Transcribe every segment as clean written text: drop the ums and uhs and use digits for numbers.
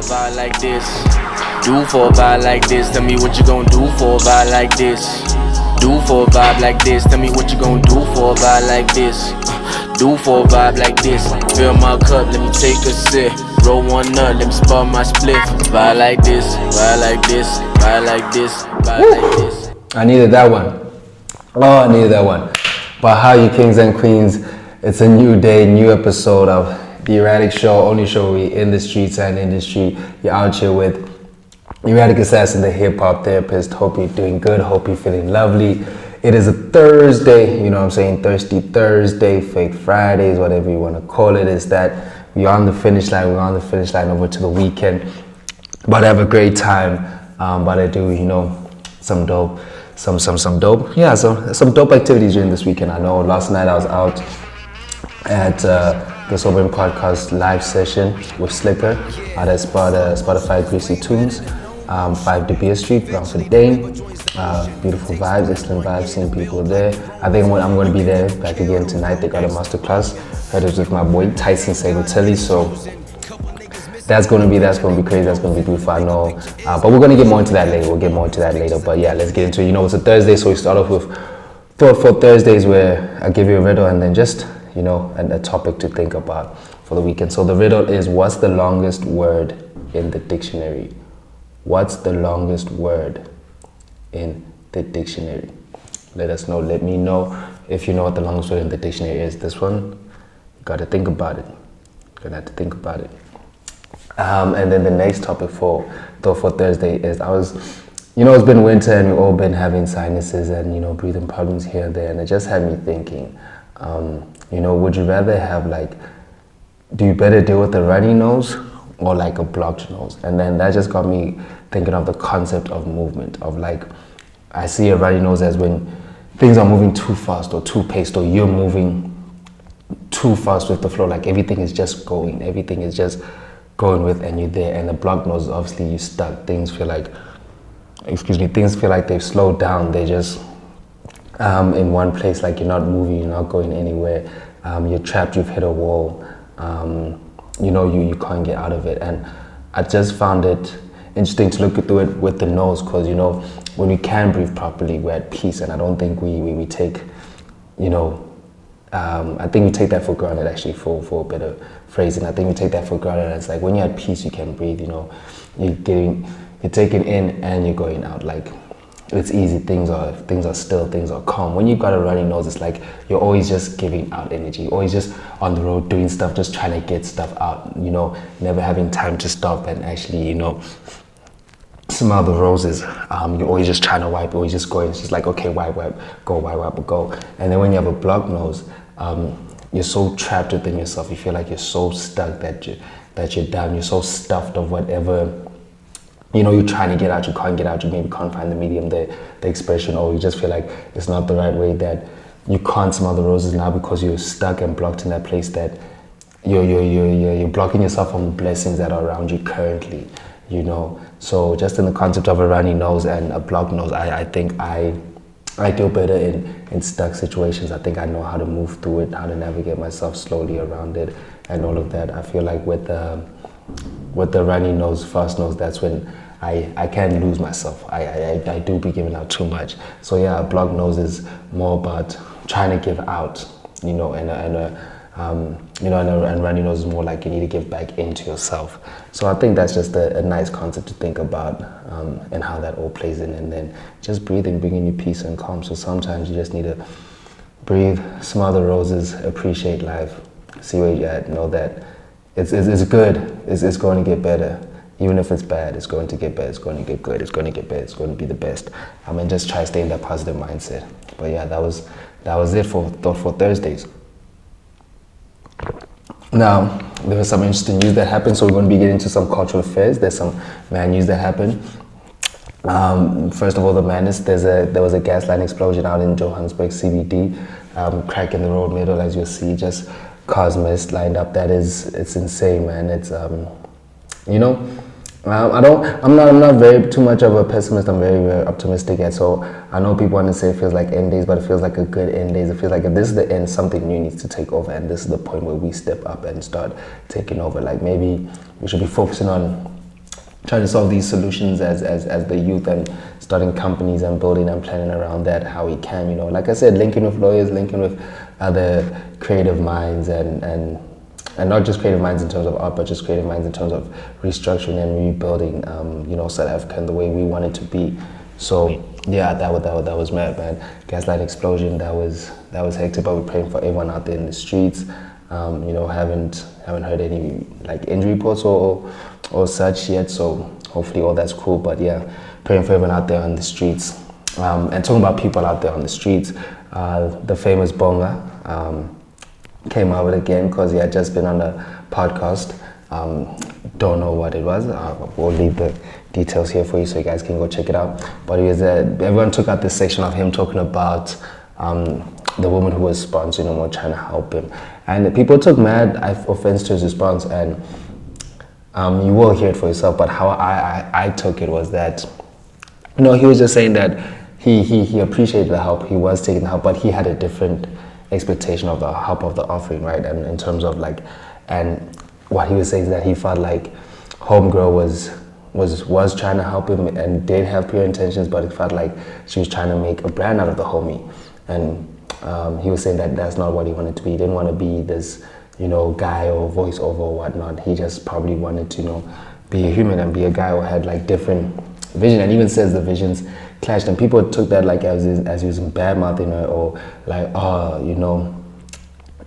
vibe like this? Do for a vibe like this. Tell me what you gon' do for a vibe like this. Do for a vibe like this. Tell me what you gon' do for a vibe like this. Do for a vibe like this. Fill my cup, let me take a sip. Roll one up, let me spark my split. Vibe like this, vibe like this, vibe like this, vibe like this. I needed that one. Oh, I needed that one. But how you kings and queens? It's a new day, new episode of the Erratic Show, only show we in the streets and industry. You're out here with Erratic Assassin, the hip-hop therapist. Hope you're doing good, hope you're feeling lovely. It is a Thursday, you know what I'm saying, Thirsty Thursday, Fake Fridays, whatever you want to call it. Is that we're on the finish line, over to the weekend. But I have a great time, but I do, you know, some dope activities during this weekend. I know last night I was out at the Sobering Podcast live session with Slicker at Spotify Greasy Tunes, 5 De Beer Street, Brownsville Dane. Beautiful vibes, excellent vibes, seeing people there. I think I'm going to be there back again tonight. They got a masterclass. That is with my boy Tyson Sabatelli, so that's going to be crazy, that's going to be beautiful, I know. But we're going to get more into that later. But yeah, let's get into it. You know, it's a Thursday, so we start off with Thought for Thursdays, where I give you a riddle and then just, you know, a topic to think about for the weekend. So the riddle is, what's the longest word in the dictionary? What's the longest word in the dictionary? Let us know. Let me know if you know what the longest word in the dictionary is. This one, you gotta think about it. Gonna have to think about it. And then the next topic for Thought for Thursday is, it's been winter and we've all been having sinuses and, you know, breathing problems here and there. And it just had me thinking, would you rather have do you better deal with a runny nose or like a blocked nose? And then that just got me thinking of the concept of movement, of I see a runny nose as when things are moving too fast or too paced, or you're moving too fast with the flow, everything is just going with, and you're there. And the blocked nose, obviously you're stuck. Things feel like they've slowed down. They're just in one place, you're not moving, you're not going anywhere. You're trapped, you've hit a wall. You can't get out of it. And I just found it interesting to look through it with the nose, because when we can breathe properly, we're at peace. And I don't think we take, I think we take that for granted, actually, for a better phrasing. I think we take that for granted. It's when you're at peace, you can breathe. You're taking in and you're going out. It's easy. Things are still. Things are calm. When you've got a runny nose, it's you're always just giving out energy. You're always just on the road doing stuff, just trying to get stuff out. Never having time to stop and actually, smell the roses. You're always just trying to wipe. Always just going. It's just okay, wipe, go. And then when you have a blocked nose, you're so trapped within yourself. You feel like you're so stuck that you're down. You're so stuffed of whatever. You're trying to get out, you can't get out, you maybe can't find the medium, the expression, or you just feel like it's not the right way, that you can't smell the roses now because you're stuck and blocked in that place, that you're blocking yourself from the blessings that are around you currently, So just in the concept of a runny nose and a blocked nose, I think I do better in stuck situations. I think I know how to move through it, how to navigate myself slowly around it and all of that. I feel like with the runny nose, fast nose, that's when I can lose myself. I do be giving out too much. So yeah, a blocked nose is more about trying to give out, and runny nose is more you need to give back into yourself. So I think that's just a nice concept to think about, and how that all plays in. And then just breathing, bringing you peace and calm. So sometimes you just need to breathe, smell the roses, appreciate life, see where you're at, know that it's good, it's going to get better. Even if it's bad, it's going to get better, it's going to get good, it's going to get better, it's going to be the best. Just try to stay in that positive mindset. But yeah, that was it for Thought for Thursdays. Now, there was some interesting news that happened, so we're going to be getting into some cultural affairs. There's some mad news that happened. First of all, the madness, there was a gas line explosion out in Johannesburg CBD, crack in the road middle, as you'll see, just cars missed, lined up. It's insane, man. It's I'm not very too much of a pessimist. I'm very, very optimistic yet. So I know people want to say it feels like end days, but it feels like a good end days. It feels like if this is the end, something new needs to take over, and this is the point where we step up and start taking over. Maybe we should be focusing on trying to solve these solutions as the youth, and starting companies and building and planning around that how we can, you know, like I said, linking with lawyers, linking with other creative minds, and not just creative minds in terms of art, but just creative minds in terms of restructuring and rebuilding, you know, South Africa in the way we want it to be. So yeah, that was mad, man. Gaslight explosion, that was hectic, but we're praying for everyone out there in the streets. You know, haven't heard any like injury reports or such yet, so hopefully all that's cool. But yeah, praying for everyone out there on the streets. And talking about people out there on the streets, the famous Bonga came out with again because he had just been on a podcast. Don't know what it was. We'll leave the details here for you so you guys can go check it out. But he was everyone took out this section of him talking about the woman who was sponsoring him or trying to help him, and people took mad offense to his response, and you will hear it for yourself. But how I took it was that, you know, he was just saying that he appreciated the help, he was taking the help, but he had a different expectation of the help of the offering, right? And in terms of like, and what he was saying is that he felt like homegirl was trying to help him and did have pure intentions, but it felt like she was trying to make a brand out of the homie. And he was saying that that's not what he wanted to be. He didn't want to be this, you know, guy or voiceover or whatnot. He just probably wanted to, you know, be a human and be a guy who had like different vision, and even says the visions clashed, and people took that like as he was bad mouthing her, or like, oh, you know,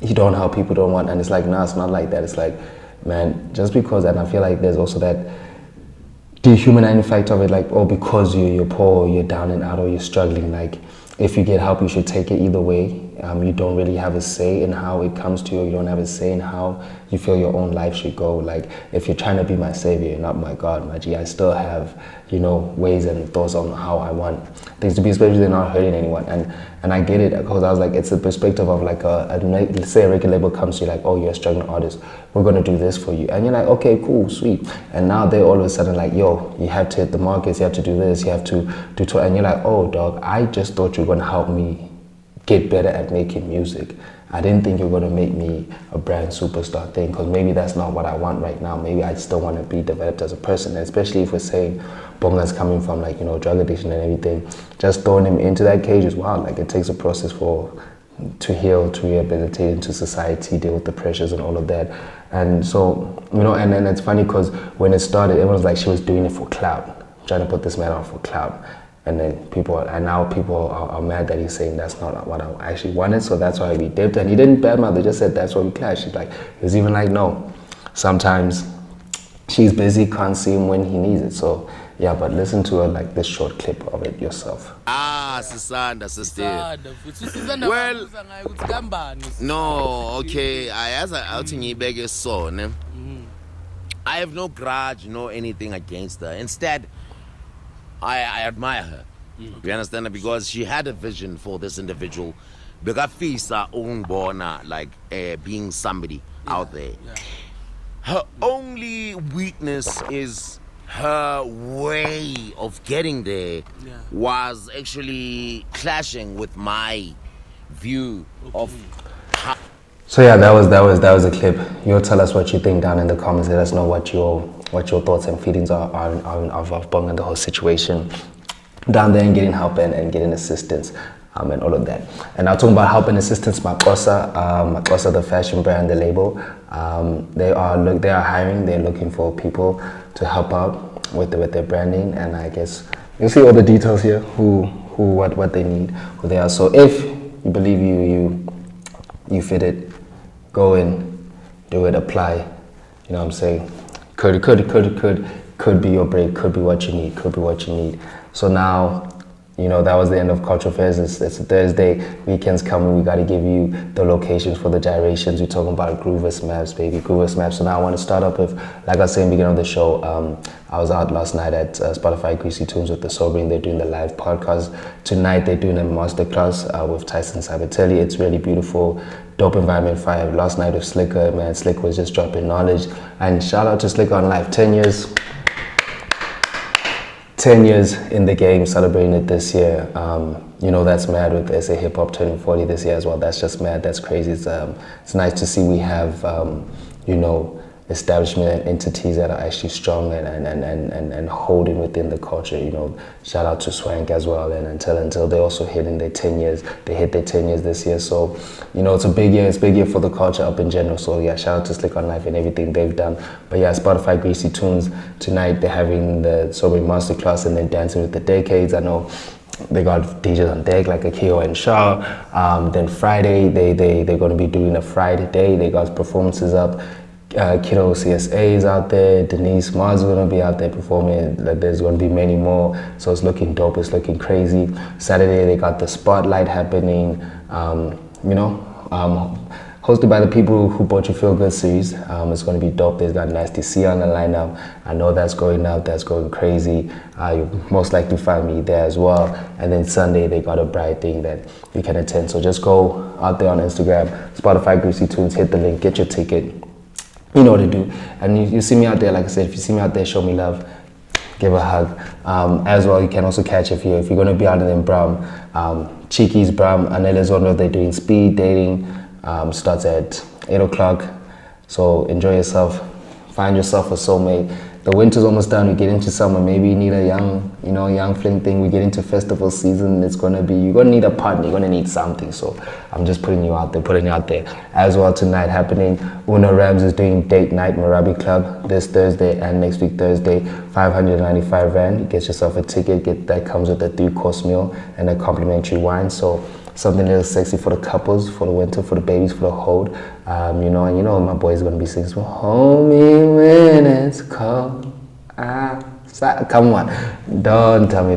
you don't help people, don't want, and it's like, no, it's not like that. It's like, man, just because, and I feel like there's also that dehumanizing fact of it, like, oh, because you're poor, or you're down and out, or you're struggling, like, if you get help, you should take it either way. You don't really have a say in how it comes to you. You don't have a say in how you feel your own life should go. Like, if you're trying to be my savior, not my God, my G, I still have, you know, ways and thoughts on how I want things to be, especially they're not hurting anyone. And I get it, because I was like, it's a perspective of like let's say a record label comes to you like, oh, you're a struggling artist, we're gonna do this for you. And you're like, okay, cool, sweet. And now they're all of a sudden like, yo, you have to hit the markets, you have to do this, you have to do tour. And you're like, oh, dog, I just thought you were gonna help me get better at making music. I didn't think you were going to make me a brand superstar thing, because maybe that's not what I want right now. Maybe I still want to be developed as a person, and especially if we're saying Bonga's coming from like, you know, drug addiction and everything. Just throwing him into that cage is wild. Like, it takes a process to heal, to rehabilitate into society, deal with the pressures and all of that. And so, you know, and then it's funny because when it started, everyone was like, she was doing it for clout, trying to put this man on for clout. And then now people are mad that he's saying that's not what I actually wanted, so that's why we dipped. And he didn't badmouth, they just said that's why we clashed. He's like, he was even like, no, sometimes she's busy, can't see him when he needs it. So yeah, but listen to like this short clip of it yourself. Sisanda sister. Well, no, okay, I'll beg your son. I have no grudge, no anything against her. Instead, I admire her. You understand? Because she had a vision for this individual. Begafisa own Bona, like being somebody out there. Yeah. Her only weakness is her way of getting there was actually clashing with my view of how. So yeah, that was a clip. You'll tell us what you think down in the comments. Let us know what your thoughts and feelings are of Bonga and the whole situation down there, and getting help and getting assistance and all of that. And now talking about help and assistance, MaXhosa, the fashion brand, the label, they are hiring. They're looking for people to help out with their branding, and I guess you'll see all the details here, what they need, who they are. So if you believe you fit it, go in, do it, apply. You know what I'm saying? Could be your break, could be what you need. So now, you know, that was the end of Cultural Fairs. It's a Thursday, weekend's coming, we gotta give you the locations for the gyrations. We're talking about Groovist maps, baby, Groovist maps. So now I wanna start up with, like I was saying, beginning of the show, I was out last night at Spotify Greasy Tunes with the Sobering. They're doing the live podcast. Tonight they're doing a masterclass with Tyson Sabatelli. It's really beautiful, dope environment vibe. Last night with Slicker, man, Slick was just dropping knowledge. And shout out to Slicker on life, 10 years. 10 years in the game, celebrating it this year. You know, that's mad with SA Hip Hop turning 40 this year as well. That's just mad, that's crazy. It's nice to see we have, you know, establishment and entities that are actually strong and holding within the culture. You know, shout out to Swank as well, and until they also hitting their 10 years. They hit their 10 years this year, so you know, it's a big year. It's a big year for the culture up in general. So yeah, shout out to Slick on Life and everything they've done. But yeah, Spotify Greasy Tunes tonight. They're having the Sober Masterclass and then Dancing with the Decades. I know they got DJs on deck like Akio and Shaw. Then Friday they're going to be doing a Friday day. They got performances up. Kiddo CSA is out there. Denise Mars is going to be out there performing. There's going to be many more. So it's looking dope. It's looking crazy. Saturday they got the Spotlight happening. Hosted by the people who bought your Feel Good series. It's going to be dope. There's got Nasty C on the lineup. I know that's going out. That's going crazy. You'll most likely find me there as well. And then Sunday they got a bright thing that you can attend. So just go out there on Instagram, Spotify Greasy Tunes, hit the link, get your ticket. You know what to do. And you see me out there, like I said, if you see me out there, show me love, give a hug. As well, you can also catch if you're going to be out in Bram, Cheeky's Bram, Anele, Zondo, they're doing speed dating, starts at 8 o'clock. So enjoy yourself, find yourself a soulmate. The winter's almost done, we get into summer, maybe you need a young fling thing, we get into festival season, you're gonna need a partner, you're gonna need something. So I'm just putting you out there. As well tonight happening, Una Rams is doing date night Marabi Club this Thursday and next week Thursday, 595 Rand. You get yourself a ticket, that comes with a 3-course meal and a complimentary wine. So something a little sexy for the couples, for the winter, for the babies, for the hold. My boy's gonna be singing, hold me when it's cold. Come on, don't tell me.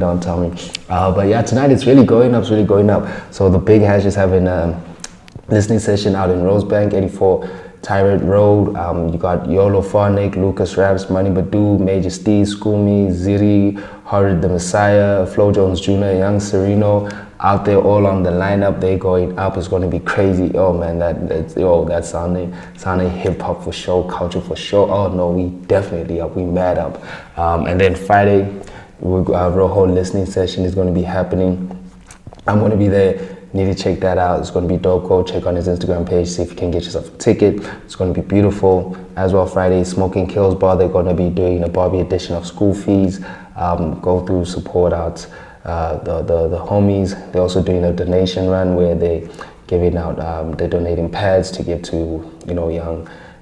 But yeah, tonight it's really going up. So the Big Hash is having a listening session out in Rosebank, 84 Tyrant Road. You got Yolo Phonic, Lucas Raps, Money Badu, Major Steve, Schoolme, Ziri, Horrid the Messiah, Flo Jones Jr., Young Sereno, out there all on the lineup. They going up. It's going to be crazy. Oh man, that's sounding hip hop for sure, culture for sure. Oh no, we definitely up. We mad up. And then Friday, Roho listening session is going to be happening. I'm going to be there. Need to check that out. It's going to be dope. Go check on his Instagram page, see if you can get yourself a ticket. It's going to be beautiful. As well, Friday, Smoking Kills Bar. They're going to be doing a Barbie edition of School Fees. Go through, support out the homies. They're also doing a donation run where they're giving out, they're donating pads to give to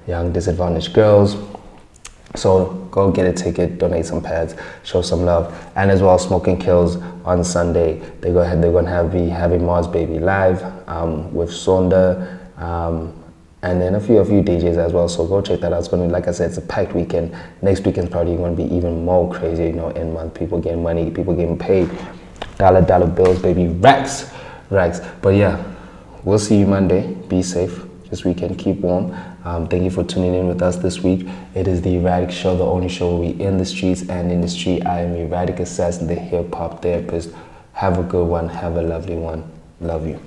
young disadvantaged girls. So go get a ticket, donate some pads, show some love. And as well, Smoking Kills on Sunday. They're gonna be having Mars Baby live with Sonda, and then a few DJs as well. So go check that out. It's gonna be, like I said, it's a packed weekend. Next weekend's probably gonna be even more crazy. End month, people getting money, people getting paid, dollar bills, baby, racks. But yeah, we'll see you Monday. Be safe this weekend. Keep warm. Thank you for tuning in with us this week. It is the Erratic Show, the only show where we in the streets and in the street. I am Erratic Assassin, the hip hop therapist. Have a good one. Have a lovely one. Love you.